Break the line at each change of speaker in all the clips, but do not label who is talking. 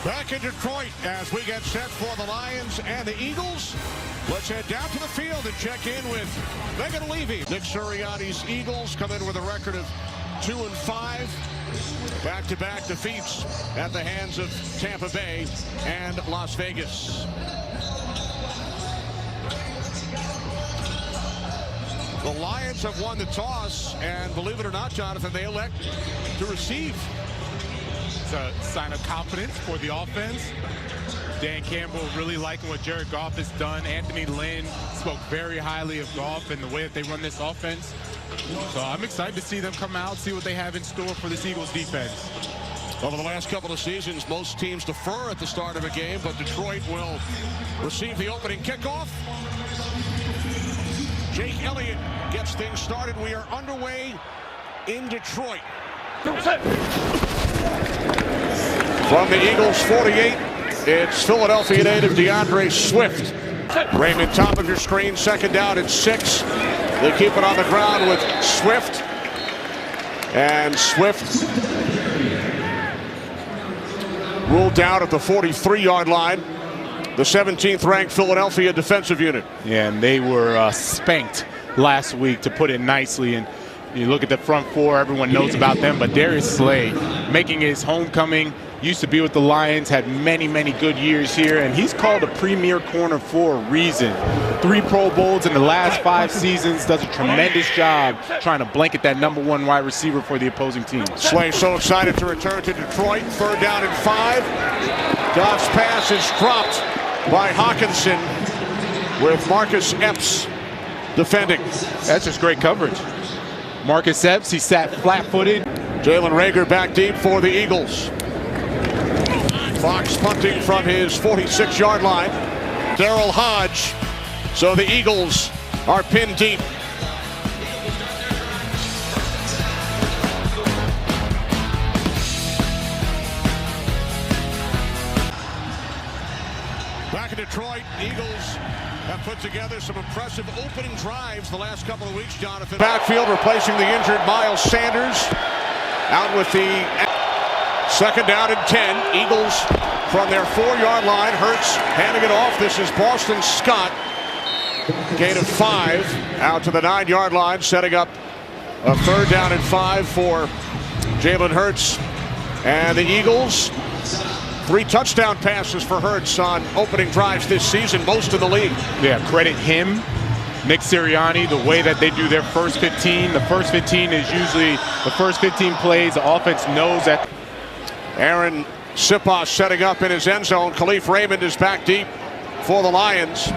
Back in Detroit as we get set for the Lions and the Eagles. Let's head down to the field and check in with Megan Levy. Nick Sirianni's Eagles come in with a record of 2-5. Back-to-back defeats at the hands of Tampa Bay and Las Vegas. The Lions have won the toss, and believe it or not, Jonathan, they elect to receive.
It's a sign of confidence for the offense. Dan Campbell really liking what Jared Goff has done. Anthony Lynn spoke very highly of Goff and the way that they run this offense. So I'm excited to see them come out, see what they have in store for this Eagles defense.
Over the last couple of seasons, most teams defer at the start of a game, but Detroit will receive the opening kickoff. Jake Elliott gets things started. We are underway in Detroit. From the Eagles 48, it's Philadelphia native DeAndre Swift. Raymond, top of your screen, second down and 6. They keep it on the ground with Swift. And Swift ruled down at the 43-yard line. The 17th ranked Philadelphia defensive unit.
Yeah, and they were spanked last week, to put it nicely. And you look at the front four, everyone knows about them, but Darius Slay making his homecoming. Used to be with the Lions, had many, many good years here, and he's called a premier corner for a reason. 3 Pro Bowls in the last 5 seasons, does a tremendous job trying to blanket that #1 wide receiver for the opposing team.
Slay so excited to return to Detroit. 3rd down and 5. Goff's pass is dropped by Hockenson with Marcus Epps defending.
That's just great coverage. Marcus Epps, he sat flat-footed.
Jalen Reagor back deep for the Eagles. Fox punting from his 46-yard line. Darrell Hodge. So the Eagles are pinned deep. Back in Detroit, Eagles have put together some impressive opening drives the last couple of weeks, Jonathan. Backfield replacing the injured Miles Sanders. Out with the 2nd down and 10. Eagles from their 4-yard line. Hurts handing it off. This is Boston Scott. Gain of 5 out to the 9-yard line, setting up a 3rd down and 5 for Jalen Hurts. And the Eagles, 3 touchdown passes for Hurts on opening drives this season, most in the league.
Yeah, credit him, Nick Sirianni, the way that they do their first 15. The first 15 is usually the first 15 plays. The offense knows that.
Aaron Siposs setting up in his end zone. Khalif Raymond is back deep for the Lions.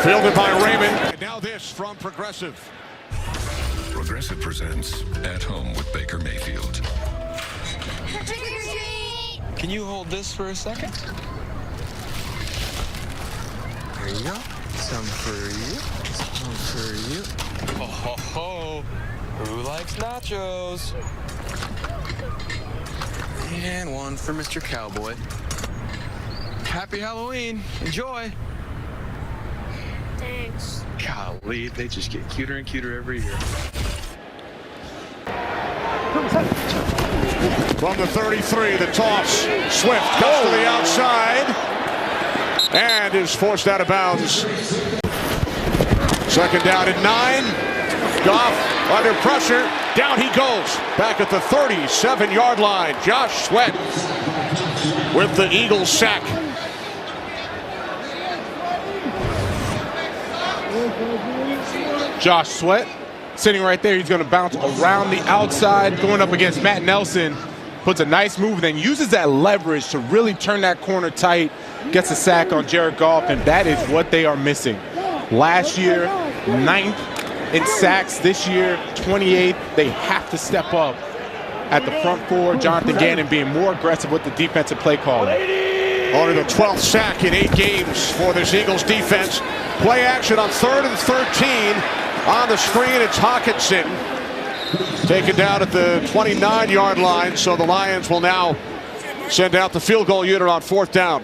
Fielded by Raymond. And now this from Progressive.
Progressive presents At Home with Baker Mayfield.
Can you hold this for a second? There you go. Some for you. Some for you. Ho ho ho. Who likes nachos? And one for Mr. Cowboy. Happy Halloween. Enjoy.
Thanks.
Golly, they just get cuter and cuter every year.
From the 33, the toss. Swift comes to the outside and is forced out of bounds. 2nd down and 9. Goff under pressure. Down he goes. Back at the 37-yard line. Josh Sweat with the Eagles sack.
Josh Sweat sitting right there. He's going to bounce around the outside, going up against Matt Nelson. Puts a nice move, then uses that leverage to really turn that corner tight. Gets a sack on Jared Goff, and that is what they are missing. Last year, 9th in sacks. This year, 28th. They have to step up at the front 4. Jonathan Gannon being more aggressive with the defensive play calling.
Only the 12th sack in 8 games for this Eagles defense. Play action on 3rd and 13. On the screen, it's Hockenson. Taken down at the 29-yard line, so the Lions will now send out the field goal unit on 4th down.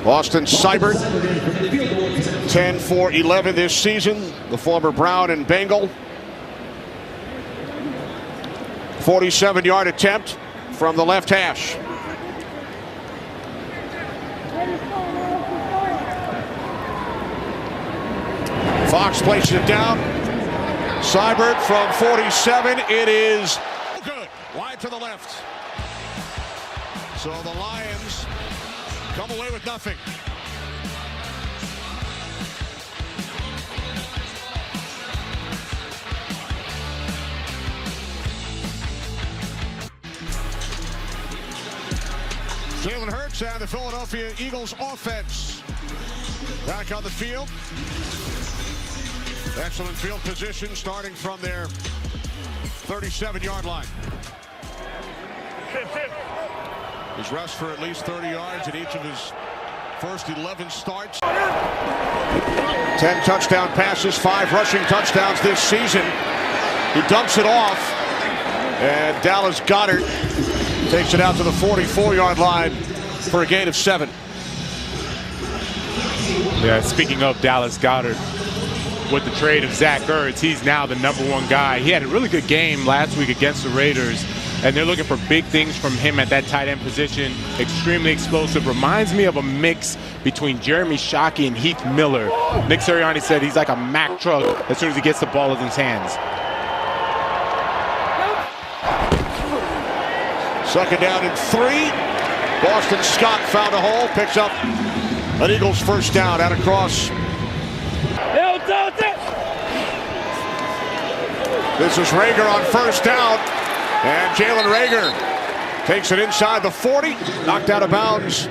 Austin Seibert, 10 for 11 this season, the former Brown and Bengal. 47-yard attempt from the left hash. Fox places it down. Seibert from 47. It is good. Wide to the left. So the Lions come away with nothing. Jalen Hurts and the Philadelphia Eagles offense back on the field. Excellent field position starting from their 37-yard line. He's rushed for at least 30 yards in each of his first 11 starts. 10 touchdown passes, 5 rushing touchdowns this season. He dumps it off, and Dallas Goedert takes it out to the 44-yard line for a gain of 7.
Yeah, speaking of Dallas Goedert, with the trade of Zach Ertz, he's now the #1 guy. He had a really good game last week against the Raiders, and they're looking for big things from him at that tight end position. Extremely explosive. Reminds me of a mix between Jeremy Shockey and Heath Miller. Nick Sirianni said he's like a Mack truck as soon as he gets the ball in his hands.
Second down and 3. Boston Scott found a hole, picks up an Eagles first down out across. This is Reagor on first down, and Jalen Reagor takes it inside the 40, knocked out of bounds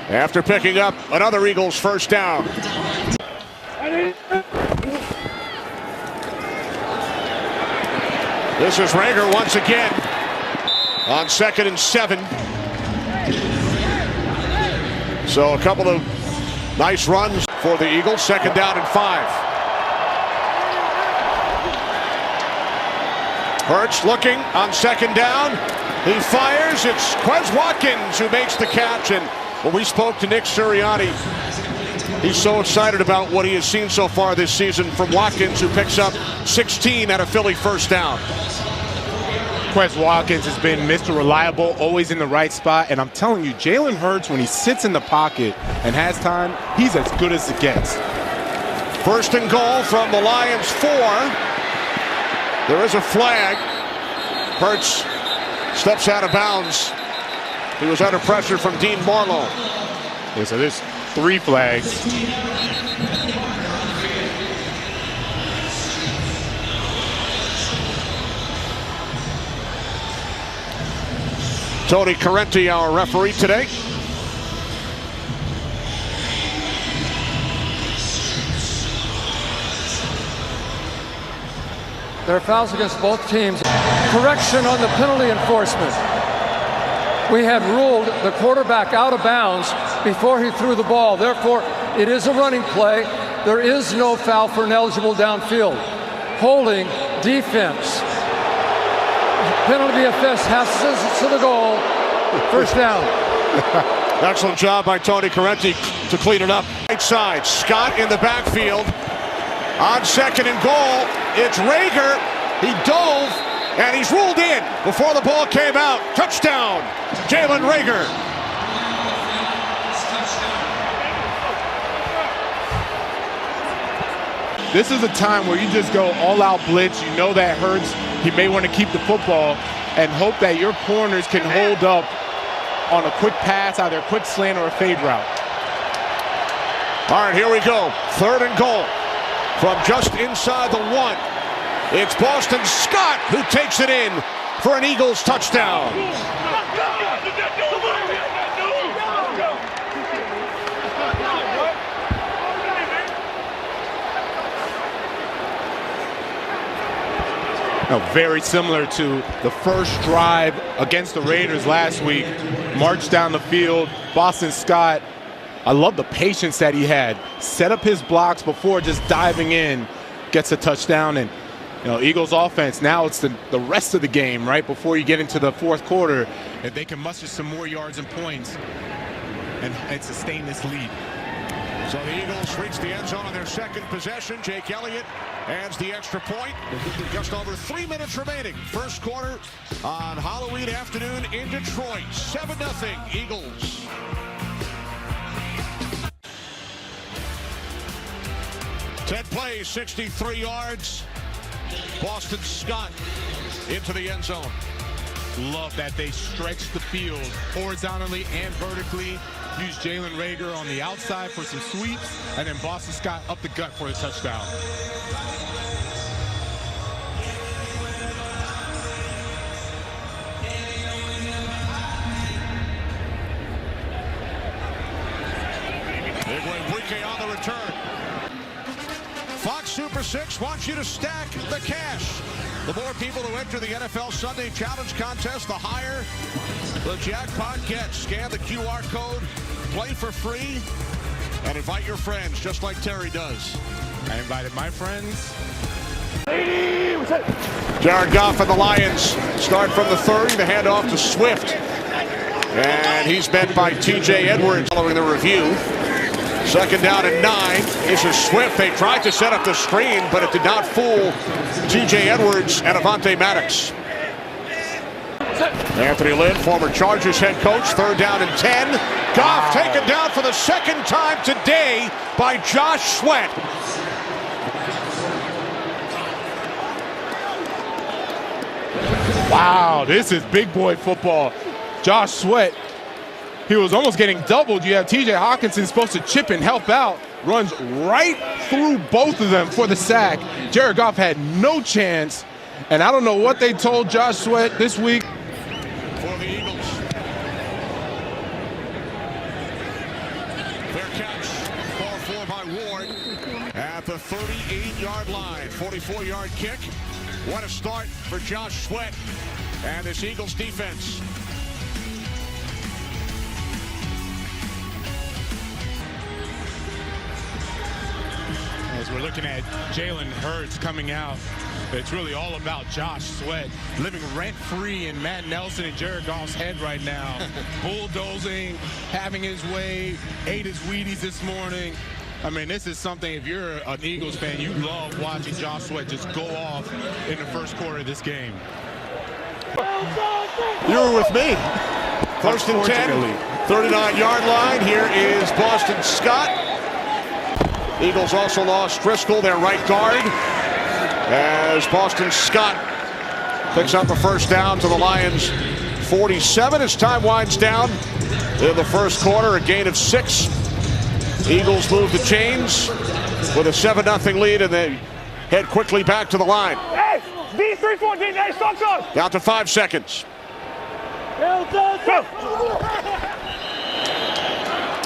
after picking up another Eagles first down. This is Reagor once again on 2nd and 7. So a couple of nice runs for the Eagles. 2nd down and 5. Hurts looking on 2nd down. He fires. It's Quez Watkins who makes the catch. And when we spoke to Nick Sirianni, he's so excited about what he has seen so far this season from Watkins, who picks up 16 at a Philly first down.
Quez Watkins has been Mr. Reliable, always in the right spot. And I'm telling you, Jalen Hurts, when he sits in the pocket and has time, he's as good as it gets.
First and goal from the Lions 4. There is a flag. Hurts steps out of bounds. He was under pressure from Dean Marlowe.
Yeah, so there's 3 flags.
Tony Correnti, our referee today.
There are fouls against both teams. Correction on the penalty enforcement. We had ruled the quarterback out of bounds before he threw the ball. Therefore, it is a running play. There is no foul for ineligible downfield. Holding, defense. Penalty BFS passes to the goal. First down.
Excellent job by Tony Correnti to clean it up. Right side, Scott in the backfield. On 2nd and goal, it's Reagor. He dove, and he's ruled in before the ball came out. Touchdown, Jalen Reagor.
This is a time where you just go all-out blitz. You know that Hurts. He may want to keep the football and hope that your corners can hold up on a quick pass, either a quick slant or a fade route.
All right, here we go. 3rd and goal from just inside the 1. It's Boston Scott who takes it in for an Eagles touchdown.
Now, very similar to the first drive against the Raiders last week. Marched down the field. Boston Scott, I love the patience that he had. Set up his blocks before just diving in. Gets a touchdown. And, you know, Eagles offense, now it's the rest of the game, right? Before you get into the 4th quarter. If they can muster some more yards and points, and sustain this lead.
So the Eagles reach the end zone on their second possession. Jake Elliott adds the extra point. Just over 3 minutes remaining. First quarter on Halloween afternoon in Detroit. 7-0 Eagles. Ted plays, 63 yards. Boston Scott into the end zone.
Love that they stretch the field horizontally and vertically. Use Jalen Reagor on the outside for some sweeps, and then Boston Scott up the gut for a touchdown.
Big way Enrique on the return. Fox Super 6 wants you to stack the cash. The more people who enter the NFL Sunday Challenge Contest, the higher the jackpot gets. Scan the QR code, play for free, and invite your friends, just like Terry does.
I invited my friends.
Jared Goff and the Lions start from the 30, the handoff to Swift. And he's met by TJ Edwards following the review. Second down and 9. This is Swift. They tried to set up the screen, but it did not fool TJ Edwards and Avonte Maddox. Anthony Lynn, former Chargers head coach, third down and 10. Goff taken down for the second time today by Josh Sweat.
Wow, this is big boy football. Josh Sweat, he was almost getting doubled. You have TJ Hawkinson supposed to chip and help out. Runs right through both of them for the sack. Jared Goff had no chance. And I don't know what they told Josh Sweat this week.
For the Eagles. Fair catch. Ball 4 by Ward at the 38-yard line. 44-yard kick. What a start for Josh Sweat and this Eagles defense.
As we're looking at Jalen Hurts coming out, it's really all about Josh Sweat living rent-free in Matt Nelson and Jared Goff's head right now. Bulldozing, having his way, ate his Wheaties this morning. I mean, this is something, if you're an Eagles fan, you love watching Josh Sweat just go off in the first quarter of this game.
You were with me. First and 10, 39-yard line. Here is Boston Scott. Eagles also lost Driscoll, their right guard, as Boston Scott picks up the first down to the Lions 47 as time winds down in the first quarter, a gain of 6. Eagles move the chains with a 7-0 lead, and they head quickly back to the line.
Hey, D34, hey, stop.
Down to 5 seconds.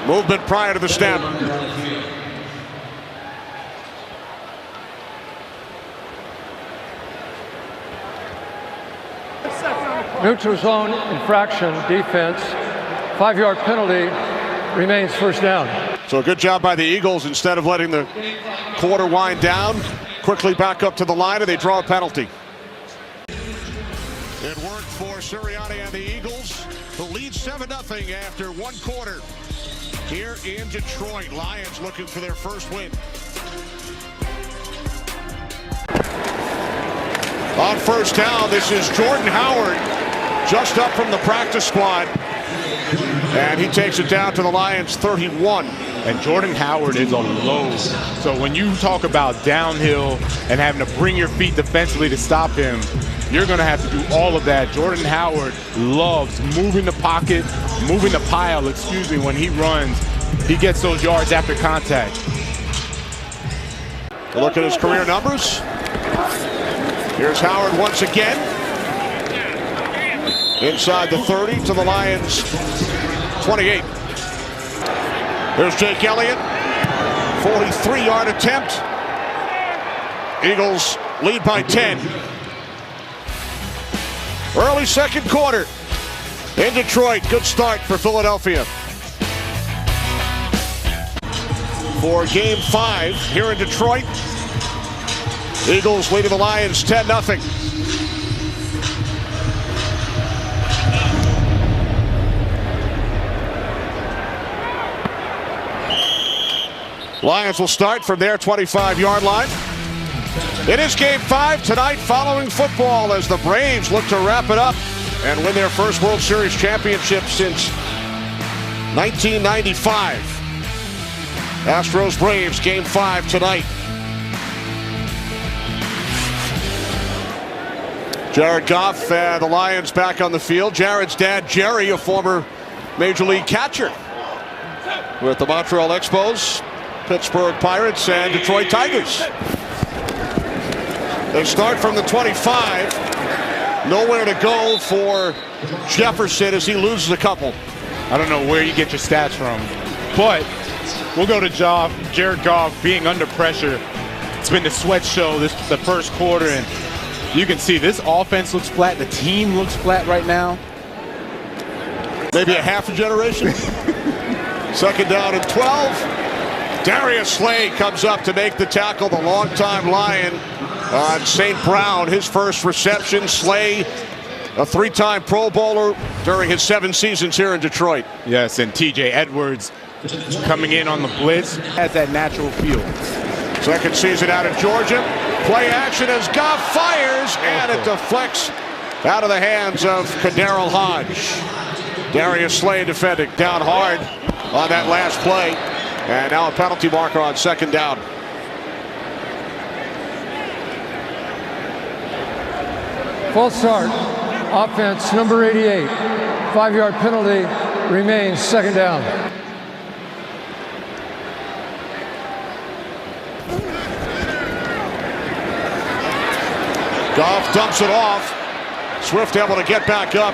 Movement prior to the snap.
Neutral zone infraction defense. 5-yard penalty, remains first down.
So a good job by the Eagles. Instead of letting the quarter wind down, quickly back up to the line, and they draw a penalty. It worked for Sirianni and the Eagles. The lead 7-0 after one quarter here in Detroit. Lions looking for their first win. On first down, this is Jordan Howard, just up from the practice squad. And he takes it down to the Lions 31.
And Jordan Howard is a load. So when you talk about downhill and having to bring your feet defensively to stop him, you're going to have to do all of that. Jordan Howard loves moving the pocket, moving the pile, when he runs. He gets those yards after contact.
A look at his career numbers. Here's Howard once again. Inside the 30 to the Lions 28. There's Jake Elliott. 43-yard attempt. Eagles lead by 10. Early second quarter in Detroit. Good start for Philadelphia. For game 5 here in Detroit. Eagles leading the Lions 10-0. Lions will start from their 25-yard line. It is Game 5 tonight following football as the Braves look to wrap it up and win their first World Series championship since 1995. Astros-Braves, Game 5 tonight. Jared Goff and the Lions back on the field. Jared's dad, Jerry, a former Major League catcher with the Montreal Expos, Pittsburgh Pirates, and Detroit Tigers. They start from the 25. Nowhere to go for Jefferson as he loses a couple.
I don't know where you get your stats from, but we'll go to Jared Goff being under pressure. It's been the sweat show the first quarter, and you can see this offense looks flat. The team looks flat right now.
Maybe a half a generation. Second down and 12. Darius Slay comes up to make the tackle, the longtime Lion on St. Brown. His first reception. Slay, a three-time Pro Bowler during his 7 seasons here in Detroit.
Yes, and TJ Edwards coming in on the blitz has that natural feel.
Second season out of Georgia. Play action as Goff fires, and it deflects out of the hands of KhaDarel Hodge. Darius Slay defending down hard on that last play. And now a penalty marker on second down.
False start. Offense number 88. 5-yard penalty remains second down.
Goff dumps it off. Swift able to get back up.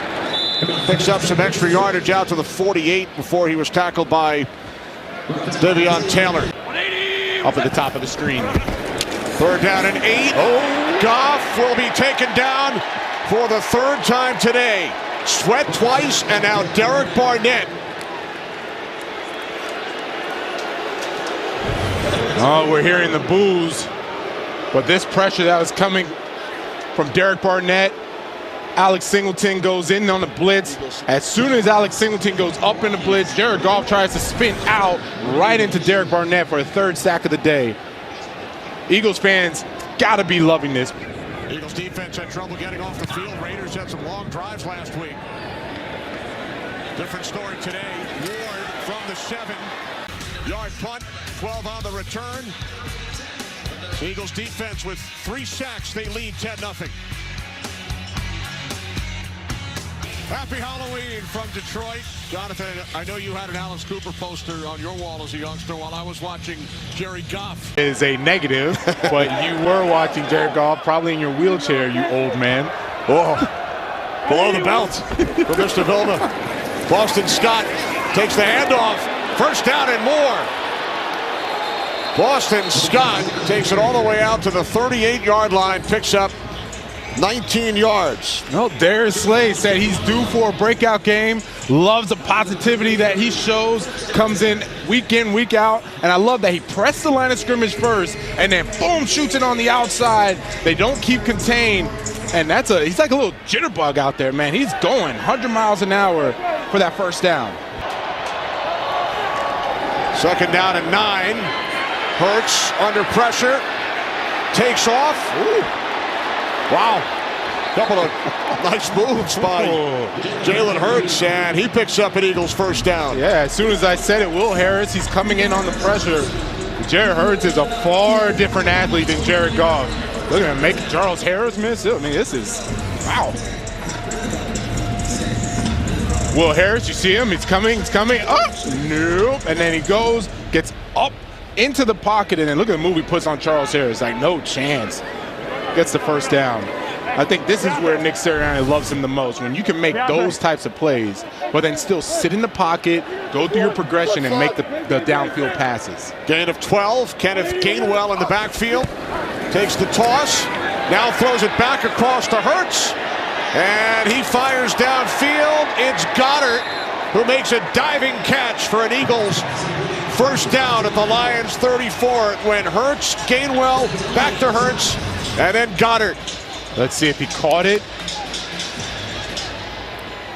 Picks up some extra yardage out to the 48 before he was tackled by Davion Taylor.
Up at the top of the screen.
Third down and 8. Oh, Goff will be taken down for the third time today. Sweat twice, and now Derek Barnett.
Oh, we're hearing the boos. But this pressure that was coming from Derek Barnett. Alex Singleton goes in on the blitz. As soon as Alex Singleton goes up in the blitz, Jared Goff tries to spin out right into Derek Barnett for a third sack of the day. Eagles fans gotta be loving this.
Eagles defense had trouble getting off the field. Raiders had some long drives last week. Different story today. Ward from the 7-yard punt, 12 on the return. Eagles defense with 3 sacks. They lead 10-0. Happy Halloween from Detroit. Jonathan, I know you had an Alice Cooper poster on your wall as a youngster while I was watching Jerry Goff.
Is a negative, but you were watching Jared Goff probably in your wheelchair, you old man.
Oh, below the belt for Mr. Vilma. Boston Scott takes the handoff. First down and more. Boston Scott takes it all the way out to the 38-yard line, picks up 19 yards.
No, Darius Slay said he's due for a breakout game. Loves the positivity that he shows. Comes in, week out. And I love that he pressed the line of scrimmage first and then boom, shoots it on the outside. They don't keep contained. And he's like a little jitterbug out there, man. He's going 100 miles an hour for that first down.
Second down and 9. Hurts under pressure. Takes off. Ooh. Wow. Couple of nice moves by Jalen Hurts, and he picks up an Eagles first down.
Yeah, as soon as I said it, Will Harris, he's coming in on the pressure. Jared Hurts is a far different athlete than Jared Goff. Look at him making Charles Harris miss. I mean, this is, wow. Will Harris, you see him? He's coming. Oh, nope. And then he goes, gets up into the pocket, and then look at the move he puts on Charles Harris. Like, no chance. Gets the first down. I think this is where Nick Sirianni loves him the most, when you can make those types of plays, but then still sit in the pocket, go through your progression, and make the downfield passes.
Gain of 12. Kenneth Gainwell in the backfield. Takes the toss. Now throws it back across to Hurts. And he fires downfield. It's Goddard who makes a diving catch for an Eagles first down at the Lions 34. When Hurts, Gainwell, back to Hurts, and then Goddard.
Let's see if he caught it.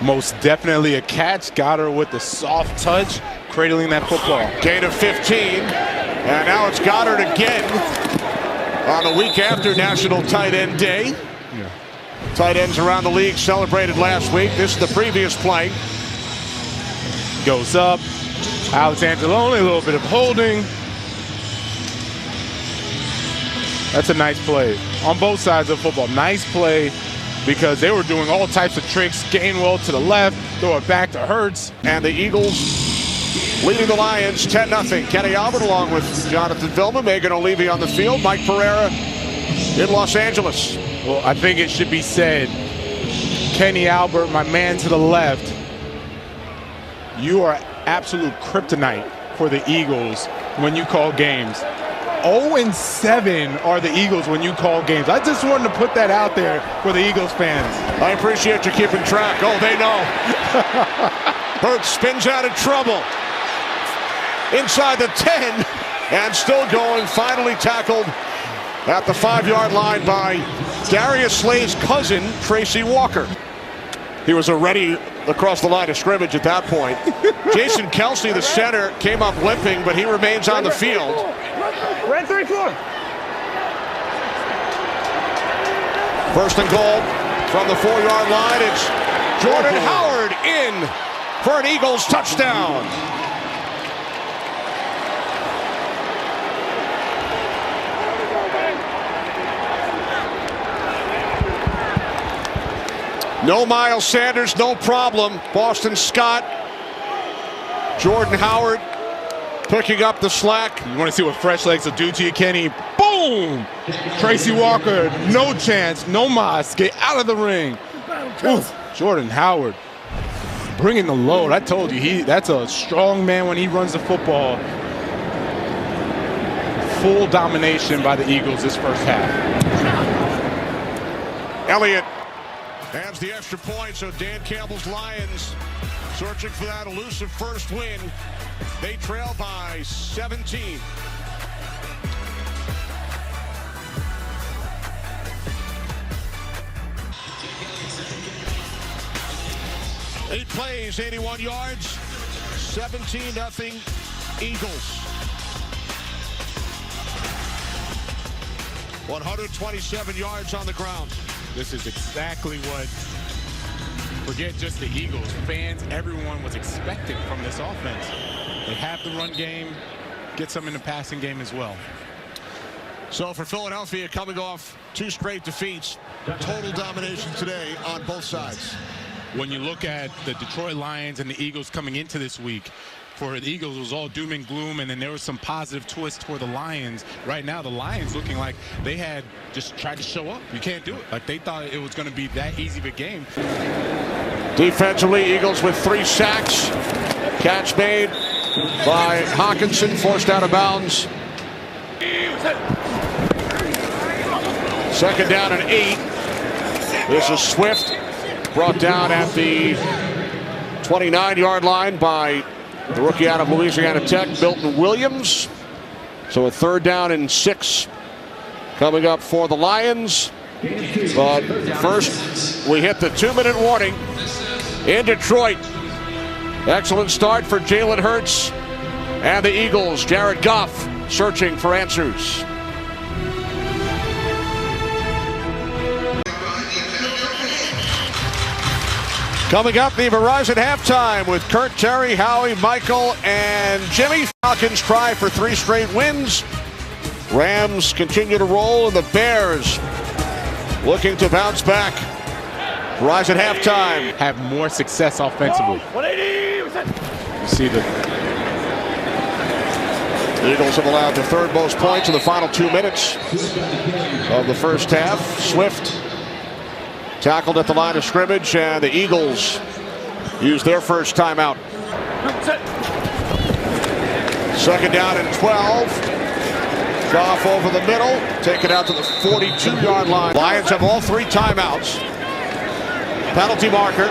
Most definitely a catch. Goddard with the soft touch, cradling that football.
Gain of 15. And now it's Goddard again on the week after National Tight End Day.
Yeah.
Tight ends around the league celebrated last week. This is the previous play.
Goes up. Alex Anzalone, a little bit of holding. That's a nice play on both sides of football. Nice play because they were doing all types of tricks. Gainwell to the left, throw it back to Hurts.
And the Eagles leading the Lions 10-0. Kenny Albert along with Jonathan Vilma, Megan O'Leary on the field, Mike Pereira in Los Angeles.
Well, I think it should be said, Kenny Albert, my man to the left, you are absolute kryptonite for the Eagles when you call games. 0-7 are the Eagles when you call games. I just wanted to put that out there for the Eagles fans.
I appreciate you keeping track. Oh, they know. Hurts spins out of trouble. Inside the 10 and still going. Finally tackled at the 5-yard line by Darius Slay's cousin, Tracy Walker. He was already across the line of scrimmage at that point. Jason Kelsey, the center, came up limping, but he remains on the field.
Red 3-4.
First and goal from the 4-yard line. It's Jordan Howard in for an Eagles touchdown. No Miles Sanders, no problem. Boston Scott, Jordan Howard picking up the slack.
You want to see what fresh legs will do to you, Kenny? Boom! Tracy Walker, no chance, no mas. Get out of the ring. Oof. Jordan Howard bringing the load. I told you, that's a strong man when he runs the football. Full domination by the Eagles this first half.
Elliott adds the extra point, so Dan Campbell's Lions searching for that elusive first win. They trail by 17. Eight plays, 81 yards, 17-0 Eagles. 127 yards on the ground.
This is exactly what, forget just the Eagles, fans, everyone was expecting from this offense. They have the run game, get some in the passing game as well.
So for Philadelphia, coming off 2 straight defeats, total domination today on both sides.
When you look at the Detroit Lions and the Eagles coming into this week, for the Eagles, it was all doom and gloom, and then there was some positive twist for the Lions. Right now, the Lions looking like they had just tried to show up. You can't do it. Like they thought it was going to be that easy of a game.
Defensively, Eagles with 3 sacks. Catch made by Hawkinson, forced out of bounds. Second down and 8. This is Swift, brought down at the 29-yard line by the rookie out of Louisiana Tech, Milton Williams. So a 3rd down and 6 coming up for the Lions. But first, we hit the 2-minute warning in Detroit. Excellent start for Jalen Hurts and the Eagles. Jared Goff searching for answers. Coming up, the Verizon halftime with Kurt, Terry, Howie, Michael, and Jimmy. Falcons try for 3 straight wins. Rams continue to roll, and the Bears looking to bounce back. Verizon halftime.
Have more success offensively.
180.
You see the
Eagles have allowed the 3rd most points in the final 2 minutes of the first half. Swift tackled at the line of scrimmage, and the Eagles use their first timeout. 2nd down and 12. Goff over the middle, take it out to the 42-yard line. Lions have all 3 timeouts. Penalty marker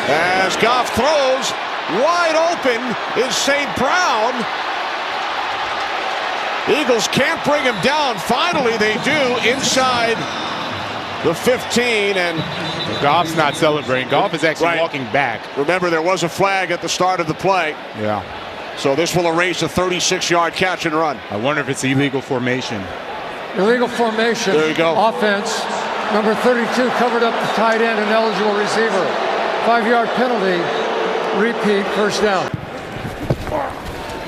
as Goff throws. Wide open is St. Brown. Eagles can't bring him down. Finally, they do inside the 15, and
Goff's not celebrating. Goff is actually walking back.
Remember, there was a flag at the start of the play.
Yeah.
So this will erase a 36-yard catch and run.
I wonder if it's illegal formation.
Illegal formation.
There you go.
Offense. Number 32 covered up the tight end and eligible receiver. 5-yard penalty. Repeat, first down.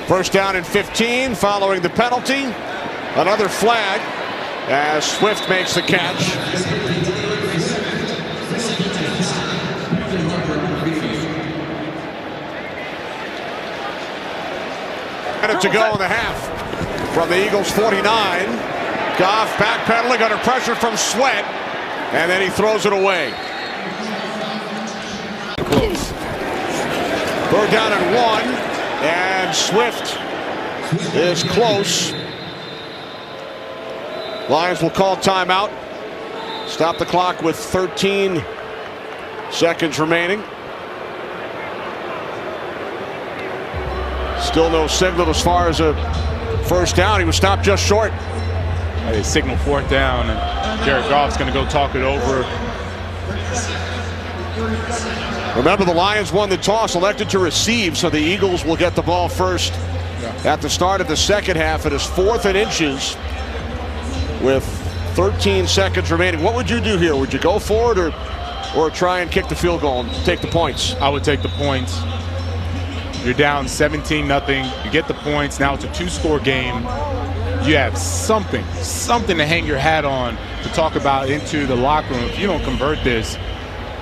First down and 15 following the penalty. Another flag as Swift makes the catch. Minute to go in the half from the Eagles 49. Goff backpedaling under pressure from Sweat, and then he throws it away.
Close.
Third down and 1, and Swift is close. Lions will call timeout. Stop the clock with 13 seconds remaining. Still no signal as far as a first down. He was stopped just short.
They signal fourth down, and Jared Goff's going to go talk it over.
Remember, the Lions won the toss, elected to receive, so the Eagles will get the ball first at the start of the second half. It is 4th and inches with 13 seconds remaining. What would you do here? Would you go for it or try and kick the field goal and take the points?
I would take the points. You're down 17-0. You get the points. Now it's a 2-score game. You have something to hang your hat on to talk about into the locker room. If you don't convert this,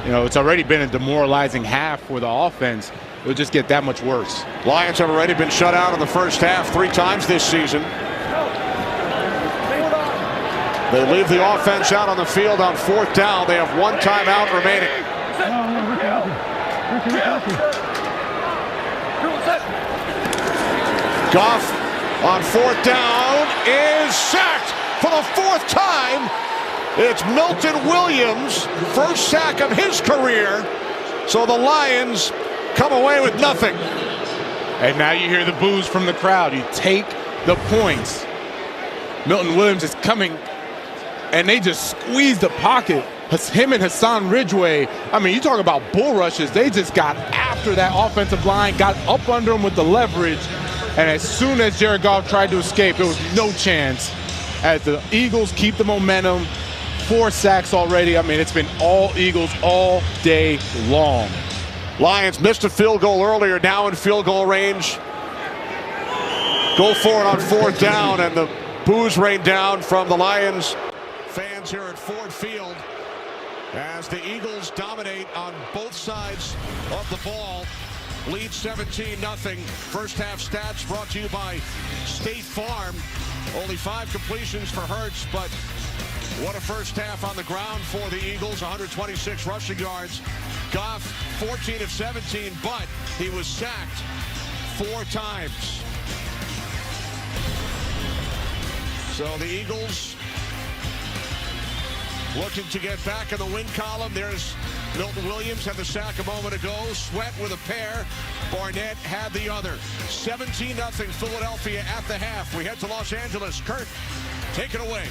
you know, it's already been a demoralizing half for the offense. It'll just get that much worse.
Lions have already been shut out in the first half 3 times this season. They leave the offense out on the field on 4th down. They have 1 timeout remaining. Goff on 4th down is sacked for the 4th time. It's Milton Williams, first sack of his career. So the Lions come away with nothing.
And now you hear the boos from the crowd. You take the points. Milton Williams is coming, and they just squeeze the pocket. Him and Hassan Ridgeway, I mean, you talk about bull rushes. They just got after that offensive line, got up under him with the leverage. And as soon as Jared Goff tried to escape, there was no chance. As the Eagles keep the momentum, 4 sacks already. I mean, it's been all Eagles all day long.
Lions missed a field goal earlier, now in field goal range. Go for it on 4th down, and the boos rain down from the Lions fans here at Ford Field as the Eagles dominate on both sides of the ball. Lead 17-0. First half stats brought to you by State Farm. Only 5 completions for Hurts, but what a first half on the ground for the Eagles. 126 rushing yards. Goff 14 of 17, but he was sacked 4 times. So the Eagles looking to get back in the win column. There's Milton Williams had the sack a moment ago. Sweat with a pair. Barnett had the other. 17-0 Philadelphia at the half. We head to Los Angeles. Kurt, take it away.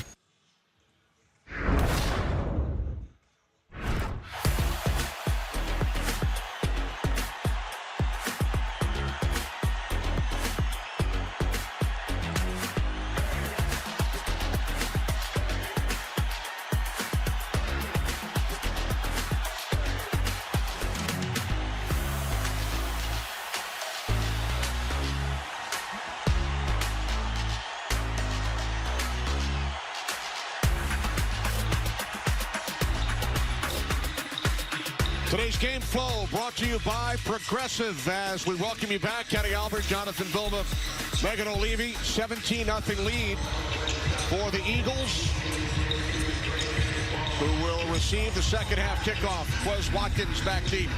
Today's game flow brought to you by Progressive as we welcome you back. Kenny Albert, Jonathan Vilma, Megan O'Leary. 17-0 lead for the Eagles, who will receive the second half kickoff. Quez Watkins back deep.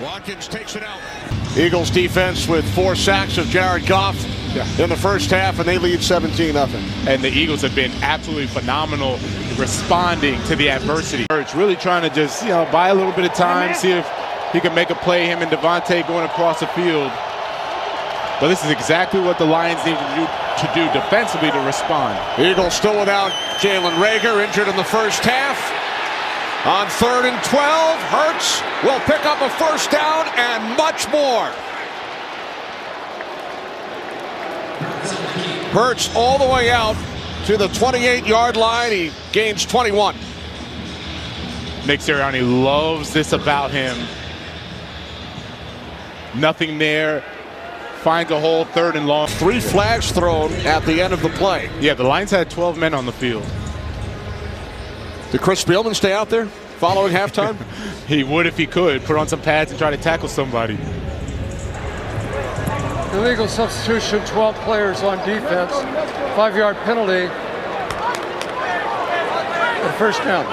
Watkins takes it out. Eagles defense with 4 sacks of Jared Goff in the first half, and they lead 17-0.
And the Eagles have been absolutely phenomenal responding to the adversity. It's really trying to just, buy a little bit of time, see if he can make a play, him and Devontae going across the field. But this is exactly what the Lions need to do to do defensively to respond.
Eagles still without Jalen Reagor, injured in the first half. On 3rd and 12, Hurts will pick up a first down and much more. Hurts all the way out to the 28-yard line. He gains 21.
Nick Sirianni loves this about him. Nothing there. Finds a hole, 3rd and long.
3 flags thrown at the end of the play.
Yeah, the Lions had 12 men on the field.
Did Chris Spielman stay out there following halftime?
He would if he could. Put on some pads and try to tackle somebody.
Illegal substitution, 12 players on defense. 5-yard penalty. And first down.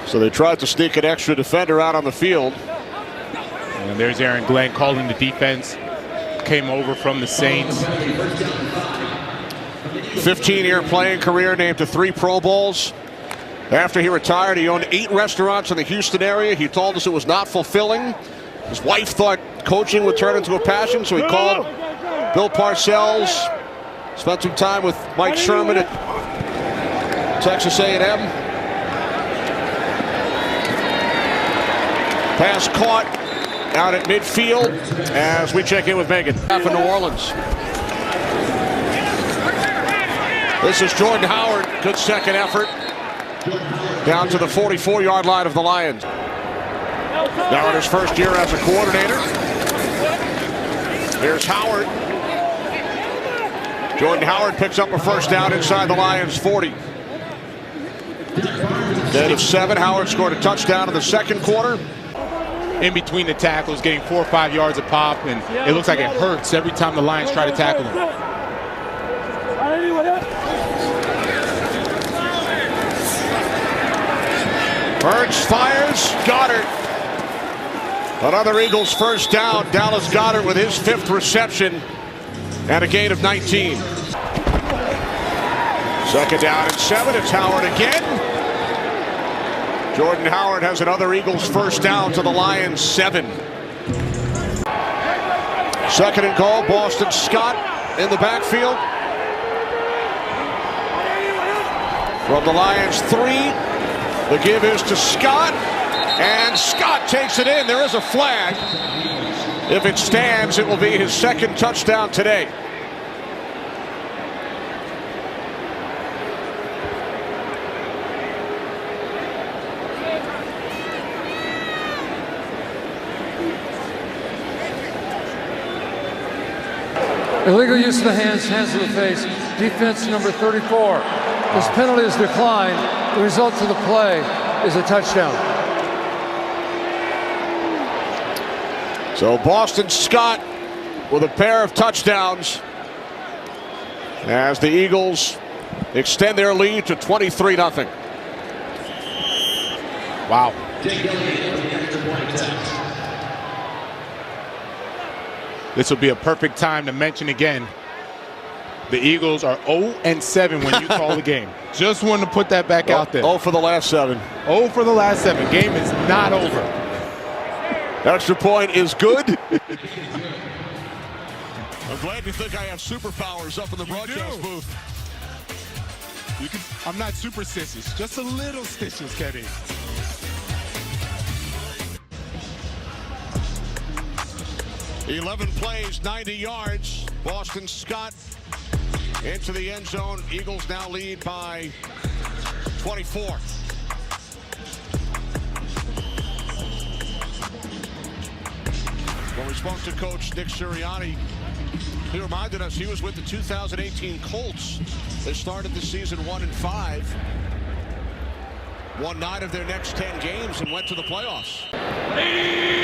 So they tried to sneak an extra defender out on the field.
And there's Aaron Glenn calling the defense. Came over from the Saints.
15-year playing career, named to 3 Pro Bowls. After he retired, he owned 8 restaurants in the Houston area. He told us it was not fulfilling. His wife thought coaching would turn into a passion, so he called Bill Parcells. Spent some time with Mike Sherman at Texas A&M. Pass caught out at midfield as we check in with Megan. Half in New Orleans. This is Jordan Howard. Good second effort. Down to the 44-yard line of the Lions. Now in his first year as a coordinator. Here's Howard. Jordan Howard picks up a first down inside the Lions' 40. Gain of 7. Howard scored a touchdown in the second quarter.
In between the tackles, getting 4 or 5 yards a pop, and it looks like it hurts every time the Lions try to tackle him.
Hurts fires. Goddard. Another Eagles first down. Dallas Goedert with his 5th reception and a gain of 19. Second down and 7. It's Howard again. Jordan Howard has another Eagles first down to the Lions' 7. Second and goal. Boston Scott in the backfield. From the Lions' 3. The give is to Scott, and Scott takes it in. There is a flag. If it stands, it will be his 2nd touchdown today.
Illegal use of the hands to the face. Defense number 34. This penalty is declined. The result of the play is a touchdown.
So Boston Scott with a pair of touchdowns as the Eagles extend their lead to 23-0.
Wow. This will be a perfect time to mention again, the Eagles are 0-7 when you call the game. Just wanted to put that back out there.
0 for the last 7.
0 for the last 7. Game is not over.
Extra point is good. I'm glad you think I have superpowers up in the broadcast booth.
I'm not superstitious, just a little stitious, Kenny.
Eleven plays, 90 yards. Boston Scott into the end zone. Eagles now lead by 24. When we spoke to Coach Nick Sirianni, he reminded us he was with the 2018 Colts. They started the season 1-5. Won 9 of their next 10 games and went to the playoffs.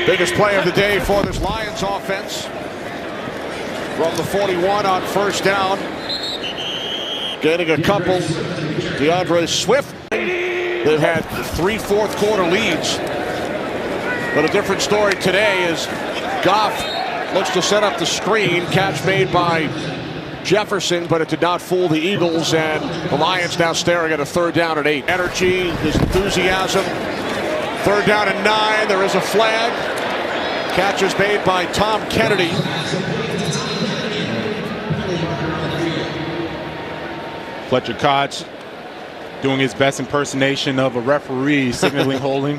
Biggest play of the day for this Lions offense. From the 41 on first down. Getting a couple. DeAndre Swift. They've had 3 fourth-quarter leads. But a different story today is Goff looks to set up the screen. Catch made by Jefferson, but it did not fool the Eagles, and the Lions now staring at a 3rd down and 8. Energy, his enthusiasm. 3rd down and 9. There is a flag. Catch is made by Tom Kennedy.
Fletcher Koch doing his best impersonation of a referee, signaling holding.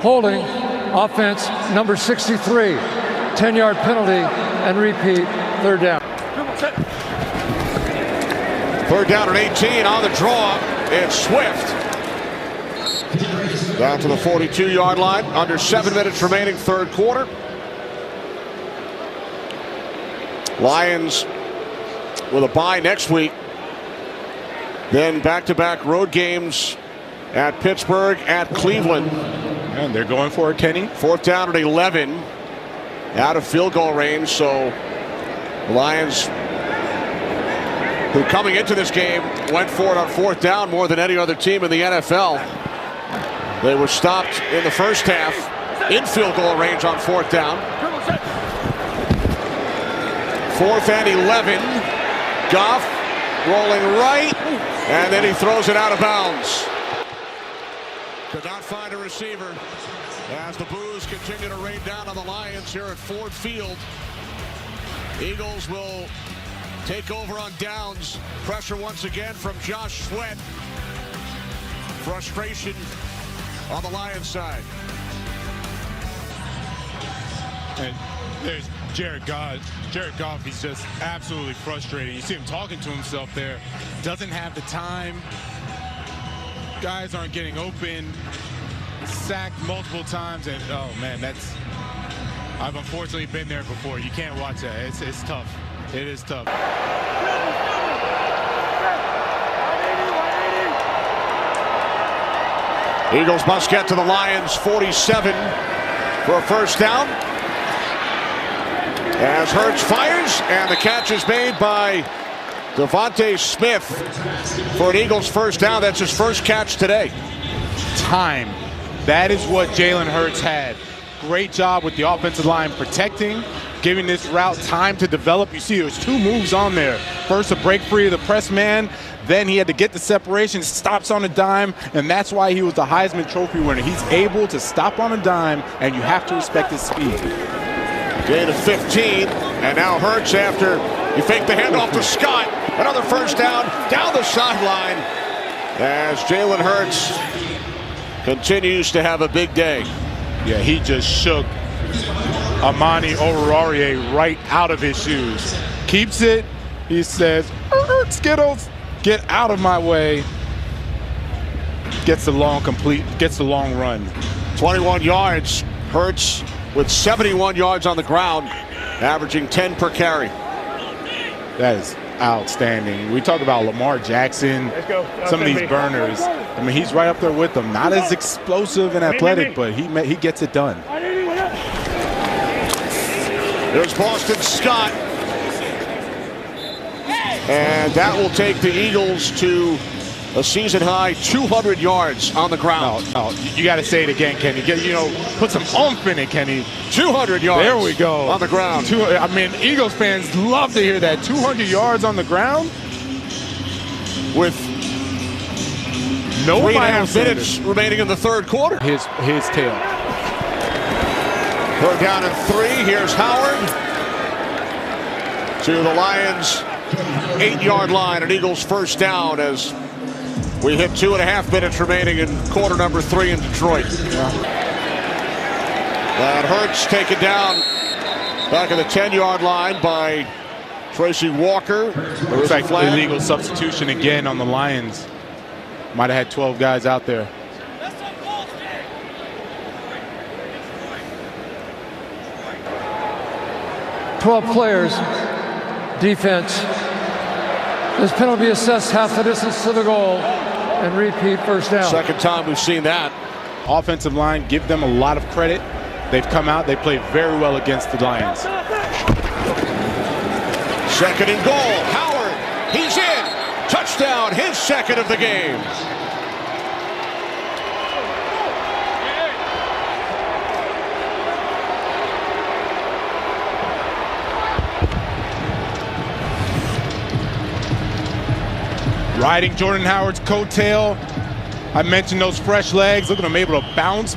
Holding, offense, number 63. 10-yard penalty and repeat, third down.
Third down and 18 on the draw. It's Swift. Down to the 42-yard line. Under 7 minutes remaining, third quarter. Lions with a bye next week. Then back-to-back road games at Pittsburgh, at Cleveland.
And they're going for it, Kenny.
Fourth down at 11. Out of field goal range, so the Lions, who coming into this game went for it on fourth down more than any other team in the NFL. They were stopped in the first half in field goal range on fourth down. Fourth and 11. Goff rolling right, and then he throws it out of bounds. Could not find a receiver as the boos continue to rain down on the Lions here at Ford Field. Eagles will take over on downs. Pressure once again from Josh Sweat. Frustration on the Lions side.
And there's Jared Goff. Jared Goff, he's just absolutely frustrated. You see him talking to himself there. Doesn't have the time. Guys aren't getting open. Sacked multiple times, and oh man, I've unfortunately been there before. You can't watch that. It's tough. It is tough.
Eagles must get to the Lions 47 for a first down. As Hurts fires, and the catch is made by Devontae Smith for an Eagles first down. That's his first catch today.
Time. That is what Jalen Hurts had. Great job with the offensive line protecting, giving this route time to develop. You see there's two moves on there. First, a break free of the press man. Then he had to get the separation, stops on a dime, and that's why he was the Heisman Trophy winner. He's able to stop on a dime, and you have to respect his speed.
Gain of 15, and now Hurts after he faked the handoff to Scott. Another first down the sideline as Jalen Hurts continues to have a big day.
Yeah, he just shook Amani Oruwariye right out of his shoes. Keeps it. He says, Skittles, get out of my way. Gets the long run.
21 yards. Hurts with 71 yards on the ground, averaging 10 per carry.
That is outstanding. We talk about Lamar Jackson, some of these burners. I mean, he's right up there with them. Not as explosive and athletic, but he gets it done.
There's Boston Scott. And that will take the Eagles to a season-high 200 yards on the ground.
No, you got to say it again, Kenny. Put some oomph in it, Kenny.
200 yards.
There we go.
On the ground.
I mean, Eagles fans love to hear that. 200 yards on the ground with no
3.5 minutes remaining in the third quarter.
His tail.
Third down and 3. Here's Howard to the Lions' 8-yard line. An Eagles first down as we hit 2.5 minutes remaining in quarter number 3 in Detroit. That Hurts taken down back at the 10-yard line by Tracy Walker.
Looks like illegal substitution again on the Lions. Might have had 12 guys out there.
Twelve players, defense. This penalty assessed half the distance to the goal and repeat first down.
Second time we've seen that.
Offensive line, give them a lot of credit. They've come out, they played very well against the Lions.
Second and goal. Howard, he's in. Touchdown, his second of the game.
Riding Jordan Howard's coattail. I mentioned those fresh legs. Look at him able to bounce,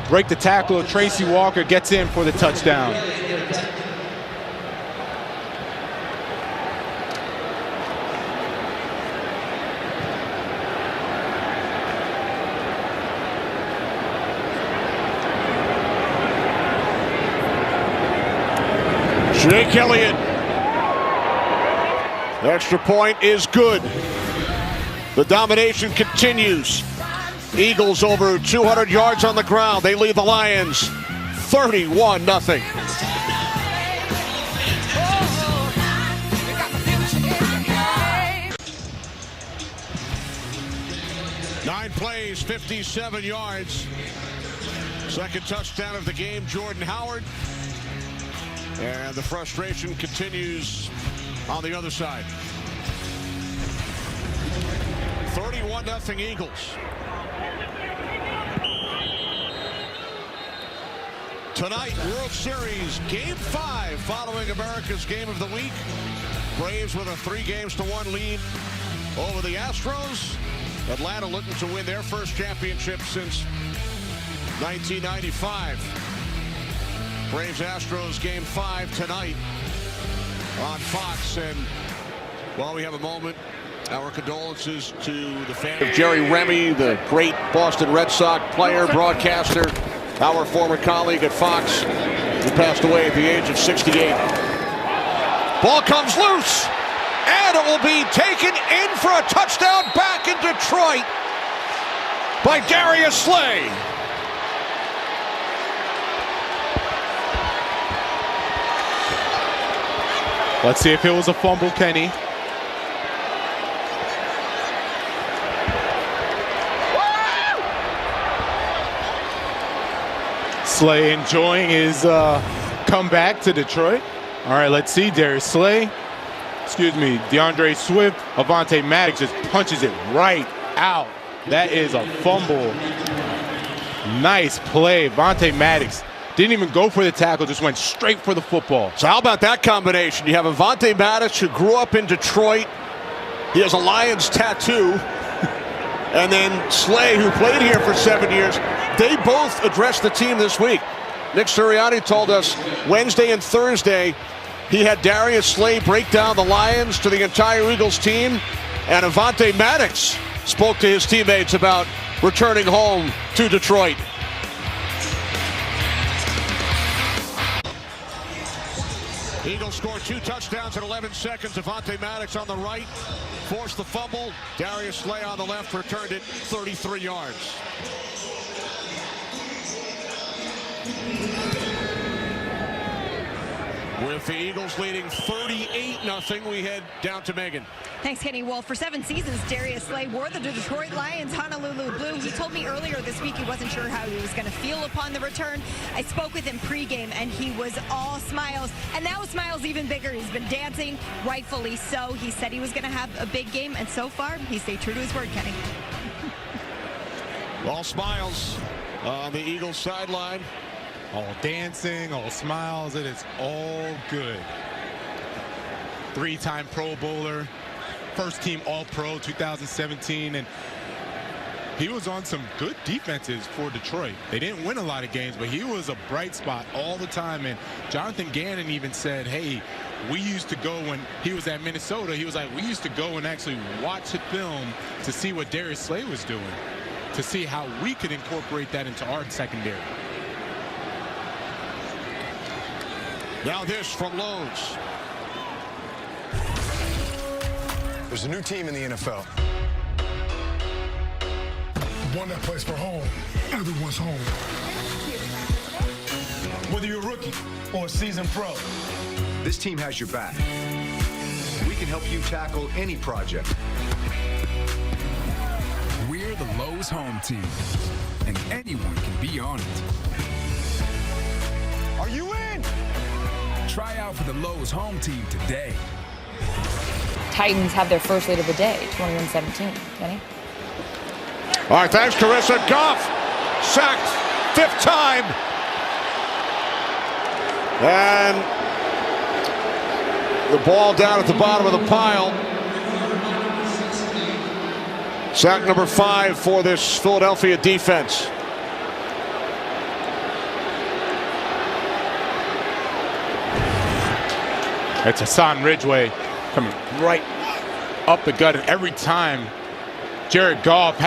break the tackle. Tracy Walker gets in for the touchdown.
Jake Elliott. The extra point is good. The domination continues. Eagles over 200 yards on the ground. They lead the Lions 31-0. Nine plays, 57 yards. Second touchdown of the game, Jordan Howard. And the frustration continues on the other side. 31-0 Eagles. Tonight, World Series Game 5 following America's Game of the Week. Braves with a 3-1 lead over the Astros. Atlanta looking to win their first championship since 1995. Braves Astros Game 5 tonight on Fox. And while we have a moment, our condolences to the family of Jerry Remy, the great Boston Red Sox player, broadcaster, our former colleague at Fox, who passed away at the age of 68. Ball comes loose, and it will be taken in for a touchdown back in Detroit by Darius Slay.
Let's see if it was a fumble, Kenny. Slay enjoying his comeback to Detroit. All right, let's see. Darius Slay, DeAndre Swift, Avonte Maddox just punches it right out. That is a fumble. Nice play. Avonte Maddox didn't even go for the tackle, just went straight for the football.
So how about that combination? You have Avonte Maddox, who grew up in Detroit. He has a Lions tattoo. And then Slay, who played here for 7 years. They both addressed the team this week. Nick Sirianni told us Wednesday and Thursday he had Darius Slay break down the Lions to the entire Eagles team. And Avonte Maddox spoke to his teammates about returning home to Detroit. Eagles scored 2 touchdowns in 11 seconds. Avonte Maddox on the right forced the fumble. Darius Slay on the left returned it 33 yards. With the Eagles leading 38-0, we head down to Megan.
Thanks, Kenny. Well, for 7 seasons, Darius Slay wore the Detroit Lions Honolulu blue. He told me earlier this week he wasn't sure how he was going to feel upon the return. I spoke with him pregame, and he was all smiles. And now smiles even bigger. He's been dancing, rightfully so. He said he was going to have a big game, and so far, he stayed true to his word, Kenny.
All smiles on the Eagles sideline.
All dancing, all smiles, it is all good. 3-time Pro Bowler, first team All-Pro 2017, and he was on some good defenses for Detroit. They didn't win a lot of games, but he was a bright spot all the time. And Jonathan Gannon even said, hey, we used to go when he was at Minnesota, he was like, we used to go and actually watch the film to see what Darius Slay was doing, to see how we could incorporate that into our secondary.
Now this from Lowe's.
There's a new team in the NFL.
One that plays for home. Everyone's home.
Whether you're a rookie or a seasoned pro, this team has your back. We can help you tackle any project.
We're the Lowe's home team, and anyone can be on it.
Are you in?
Try out for the Lowe's home team today.
Titans have their first lead of the day, 21-17. Kenny?
All right, thanks, Carissa. Goff sacked 5th time. And the ball down at the bottom of the pile. Sack number 5 for this Philadelphia defense.
It's Hassan Ridgeway coming right up the gut, and every time Jared Goff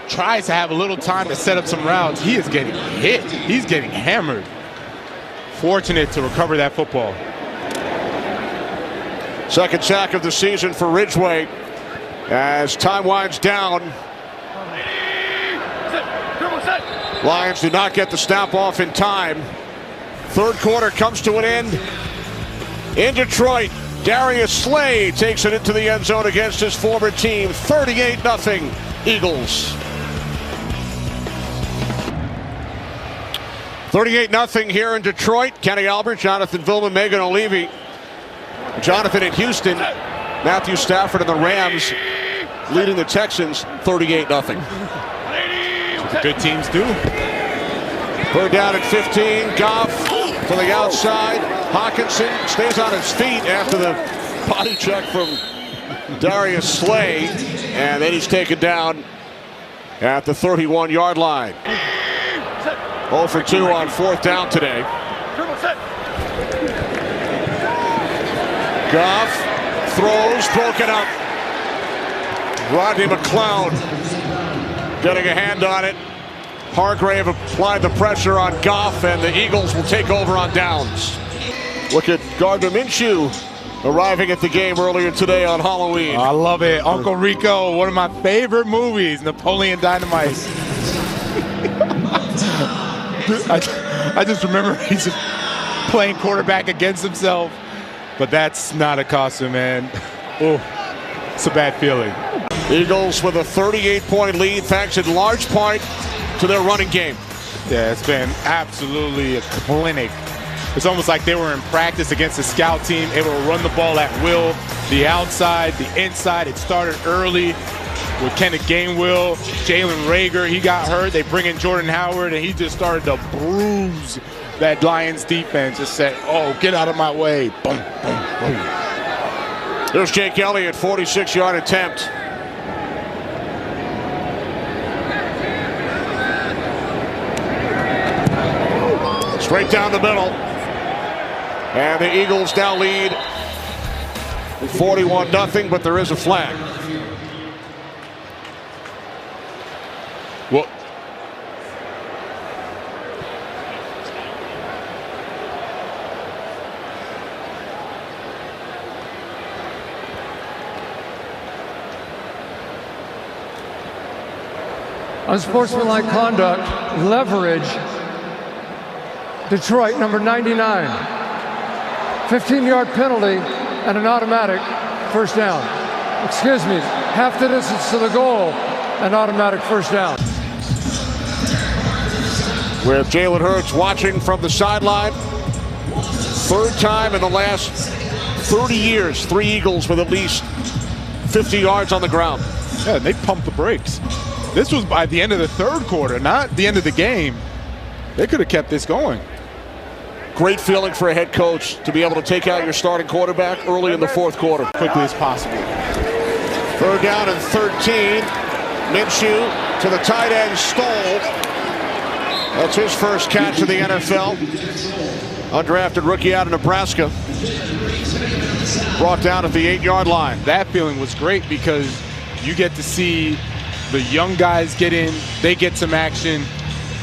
tries to have a little time to set up some routes, he is getting hit. He's getting hammered. Fortunate to recover that football.
Second sack of the season for Ridgeway as time winds down. Lions do not get the snap off in time. Third quarter comes to an end in Detroit. Darius Slay takes it into the end zone against his former team. 38-0 Eagles. 38-0 here in Detroit. Kenny Albert, Jonathan Vilma, Megan O'Leary. Jonathan in Houston. Matthew Stafford and the Rams leading the Texans 38-0.
What the good teams do.
Third down at 15. Goff to the outside. Hawkinson stays on his feet after the body check from Darius Slay. And then he's taken down at the 31-yard line. 0 for 2 on fourth down today. Goff throws, broken up. Rodney McLeod getting a hand on it. Hargrave applied the pressure on Goff, and the Eagles will take over on downs. Look at Gardner Minshew arriving at the game earlier today on Halloween.
I love it. Uncle Rico, one of my favorite movies, Napoleon Dynamite. I just remember he's just playing quarterback against himself. But that's not a costume, man. Oh, it's a bad feeling.
Eagles with a 38-point lead, thanks in large part to their running game.
Yeah, it's been absolutely a clinic. It's almost like they were in practice against a scout team, able to run the ball at will, the outside, the inside. It started early with Kenneth Gainwell, Jalen Reagor. He got hurt. They bring in Jordan Howard, and he just started to bruise that Lions defense. Just said, oh, get out of my way. Boom, boom, boom.
There's Jake Elliott, 46-yard attempt. Straight down the middle. And the Eagles now lead 41-0, but there is a flag.
Well,
unsportsmanlike conduct, leverage, Detroit, number 99. 15-yard penalty and an automatic first down. Excuse me, half the distance to the goal, an automatic first down.
With Jalen Hurts watching from the sideline. Third time in the last 30 years, 3 Eagles with at least 50 yards on the ground.
Yeah, they pumped the brakes. This was by the end of the third quarter, not the end of the game. They could have kept this going.
Great feeling for a head coach to be able to take out your starting quarterback early in the fourth quarter.
Quickly as possible.
Third down and 13. Minshew to the tight end, Stoll. That's his first catch of the NFL. Undrafted rookie out of Nebraska. Brought down at the 8-yard line.
That feeling was great because you get to see the young guys get in, they get some action,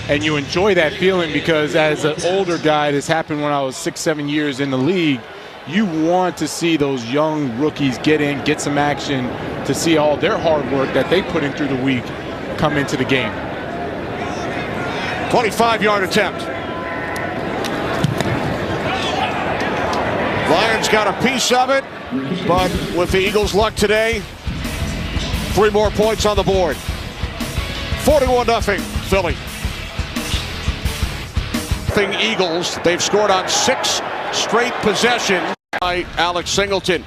and you enjoy that feeling because as an older guy, this happened when I was 6-7 years in the league, you want to see those young rookies get in, get some action, to see all their hard work that they put in through the week come into the game.
25-yard attempt. Lions got a piece of it, but with the Eagles' luck today, 3 more points on the board. 41-0 Philly. Eagles, they've scored on 6 straight possessions by Alex Singleton.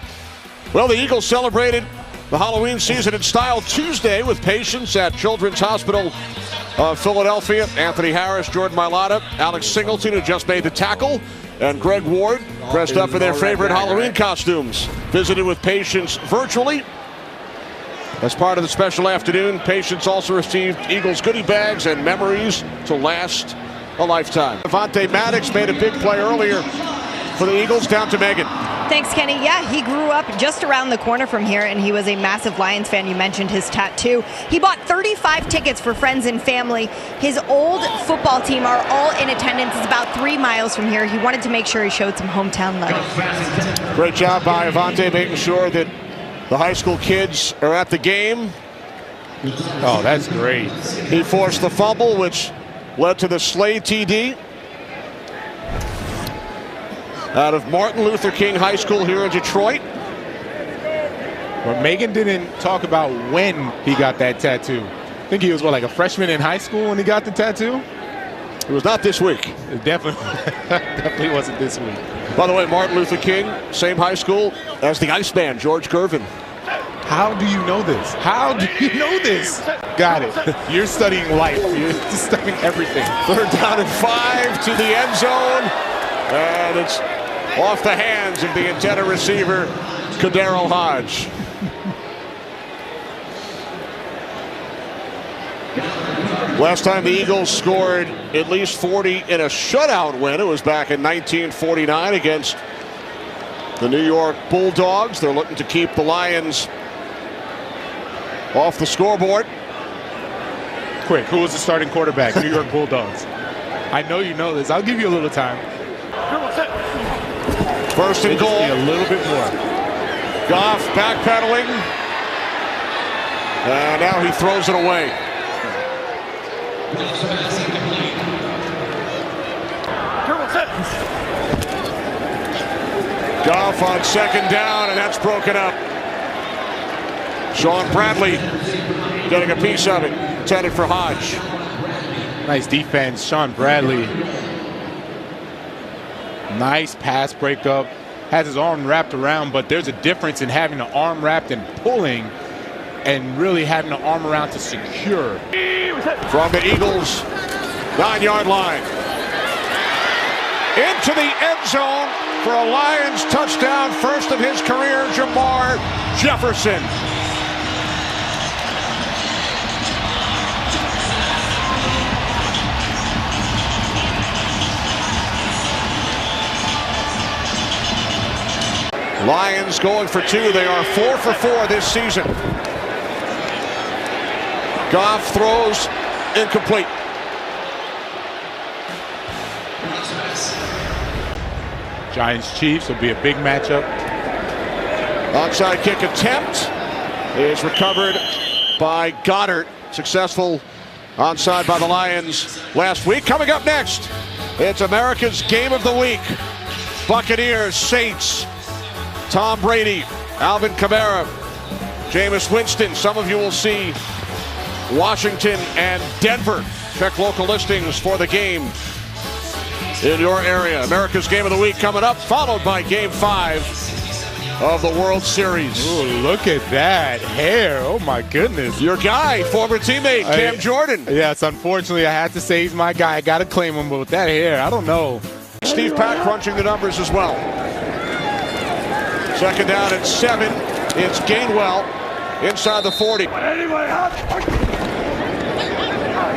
Well, the Eagles celebrated the Halloween season in style Tuesday with patients at Children's Hospital of Philadelphia. Anthony Harris, Jordan Mailata, Alex Singleton, who just made the tackle, and Greg Ward, dressed up in their favorite Halloween costumes. Visited with patients virtually. As part of the special afternoon, patients also received Eagles goodie bags and memories to last a lifetime. Avonte Maddox made a big play earlier for the Eagles, down to Megan.
Thanks, Kenny. Yeah, he grew up just around the corner from here, and he was a massive Lions fan. You mentioned his tattoo. He bought 35 tickets for friends and family. His old football team are all in attendance. It's about 3 miles from here. He wanted to make sure he showed some hometown love.
Great job by Avante making sure that the high school kids are at the game.
Oh, that's great.
He forced the fumble, which led to the Slay TD. Out of Martin Luther King High School here in Detroit.
But Megan didn't talk about when he got that tattoo. I think he was, what, like a freshman in high school when he got the tattoo?
It was not this week.
It definitely wasn't this week.
By the way, Martin Luther King, same high school as the Iceman, George Gervin.
How do you know this? How do you know this? Got it. You're studying life. You're just studying everything.
3rd down and 5 to the end zone. And it's off the hands of the intended receiver, Kadero Hodge. Last time the Eagles scored at least 40 in a shutout win, it was back in 1949 against the New York Bulldogs. They're looking to keep the Lions off the scoreboard.
Quick, who was the starting quarterback? New York Bulldogs. I know you know this. I'll give you a little time.
1st and goal.
A little bit more.
Goff backpedaling. And now he throws it away. Goff on 2nd down, and that's broken up. Sean Bradley getting a piece of it. Intended for Hodge.
Nice defense, Sean Bradley. Nice pass breakup. Has his arm wrapped around, but there's a difference in having the arm wrapped and pulling and really having the arm around to secure.
From the Eagles' 9-yard line. Into the end zone for a Lions touchdown. First of his career, Jamar Jefferson. Lions going for 2. They are 4 for 4 this season. Goff throws incomplete.
Giants-Chiefs will be a big matchup.
Onside kick attempt is recovered by Goddard. Successful onside by the Lions last week. Coming up next, it's America's Game of the Week. Buccaneers, Saints, Tom Brady, Alvin Kamara, Jameis Winston. Some of you will see Washington and Denver. Check local listings for the game in your area. America's Game of the Week coming up, followed by Game 5 of the World Series.
Ooh, look at that hair. Oh, my goodness.
Your guy, former teammate, Cam Jordan.
Yes, unfortunately, I had to say he's my guy. I got to claim him, but with that hair, I don't know.
Steve Pack crunching the numbers as well. 2nd down and 7. It's Gainwell inside the 40.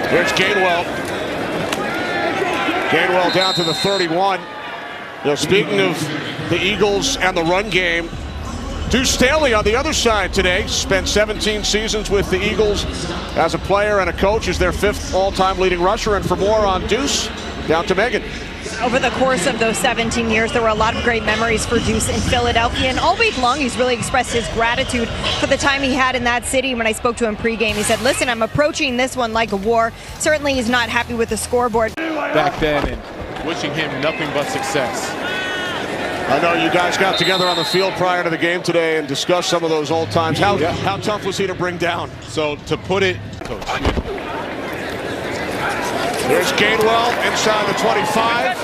Here's Gainwell. Gainwell down to the 31. Now, speaking of the Eagles and the run game, Deuce Staley on the other side today. Spent 17 seasons with the Eagles as a player and a coach. Is their 5th all-time leading rusher. And for more on Deuce, down to Megan.
Over the course of those 17 years, there were a lot of great memories for Deuce in Philadelphia. And all week long, he's really expressed his gratitude for the time he had in that city. When I spoke to him pregame, he said, listen, I'm approaching this one like a war. Certainly he's not happy with the scoreboard.
Back then, and wishing him nothing but success.
I know you guys got together on the field prior to the game today and discussed some of those old times. How tough was he to bring down?
So to put it, Coach.
Here's Gainwell inside the 25.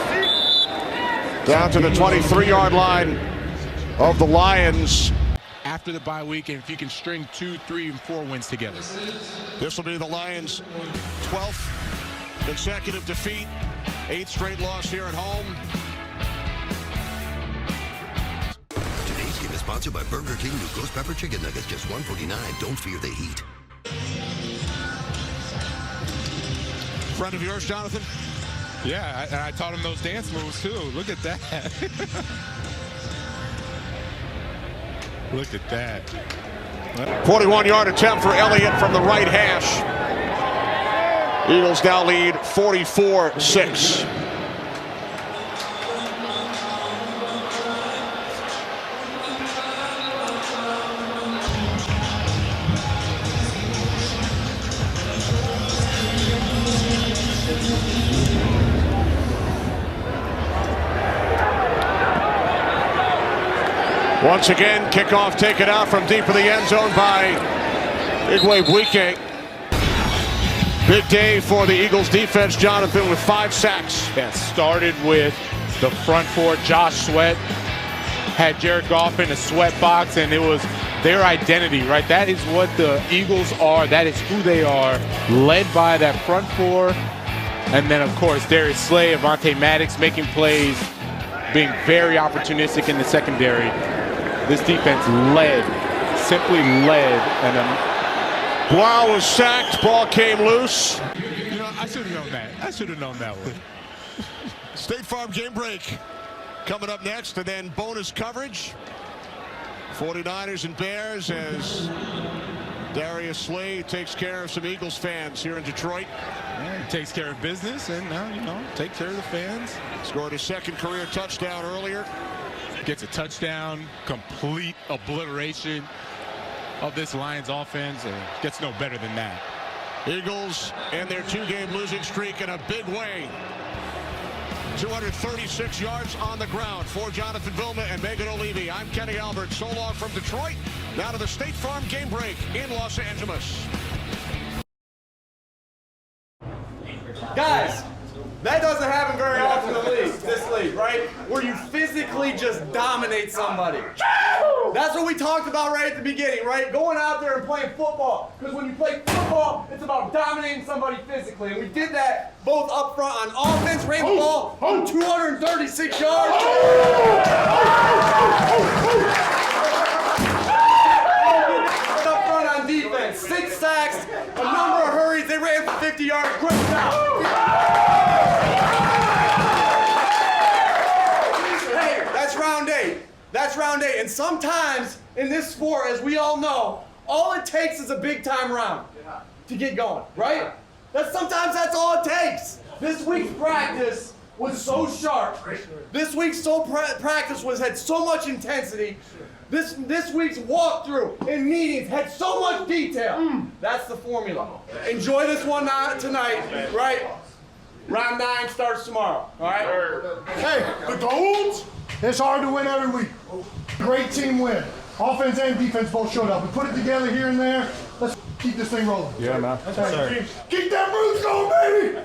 Down to the 23-yard line of the Lions.
After the bye week, and if you can string 2, 3, and 4 wins together.
This will be the Lions' 12th consecutive defeat. 8th straight loss here at home.
Today's game is sponsored by Burger King. New Ghost Pepper Chicken Nuggets, just $1.49. Don't fear the heat.
Friend of yours, Jonathan?
Yeah, I taught him those dance moves too. Look at that. Look at that.
41-yard attempt for Elliott from the right hash. Eagles now lead 44-6. Once again, kickoff taken out from deep in the end zone by Igwebuike. Big day for the Eagles defense, Jonathan, with 5 sacks.
Yeah, started with the front four. Josh Sweat had Jared Goff in a sweat box, and it was their identity, right? That is what the Eagles are. That is who they are, led by that front four. And then, of course, Darius Slay, Avonte Maddox making plays, being very opportunistic in the secondary. This defense simply led, and
Blau was sacked, ball came loose.
You know, I should have known that. I should have known that one.
State Farm game break coming up next, and then bonus coverage. 49ers and Bears as Darius Slay takes care of some Eagles fans here in Detroit.
Yeah, he takes care of business, and now, you know, take care of the fans.
Scored his second career touchdown earlier.
Gets a touchdown, complete obliteration of this Lions offense, and gets no better than that.
Eagles and their 2-game losing streak in a big way. 236 yards on the ground for Jonathan Vilma and Megan O'Leary. I'm Kenny Albert. So long from Detroit. Now to the State Farm game break in Los Angeles.
Guys, that doesn't happen very often in the league, this league, right? Where you physically just dominate somebody. That's what we talked about right at the beginning, right? Going out there and playing football. Because when you play football, it's about dominating somebody physically. And we did that both up front on offense, ran the ball on 236 yards. Up front on defense, 6 sacks, a number of hurries. They ran for 50 yards. Great job. That's round 8. And sometimes in this sport, as we all know, all it takes is a big time round to get going, right? Sometimes that's all it takes. This week's practice was so sharp. This week's practice had so much intensity. This week's walkthrough and meetings had so much detail. That's the formula. Enjoy this one tonight, right? Round 9 starts tomorrow, all right?
Hey, the Golds, it's hard to win every week. Great team win. Offense and defense both showed up. We put it together here and there. Let's keep this thing rolling.
Yeah, man.
Keep that roots going, baby!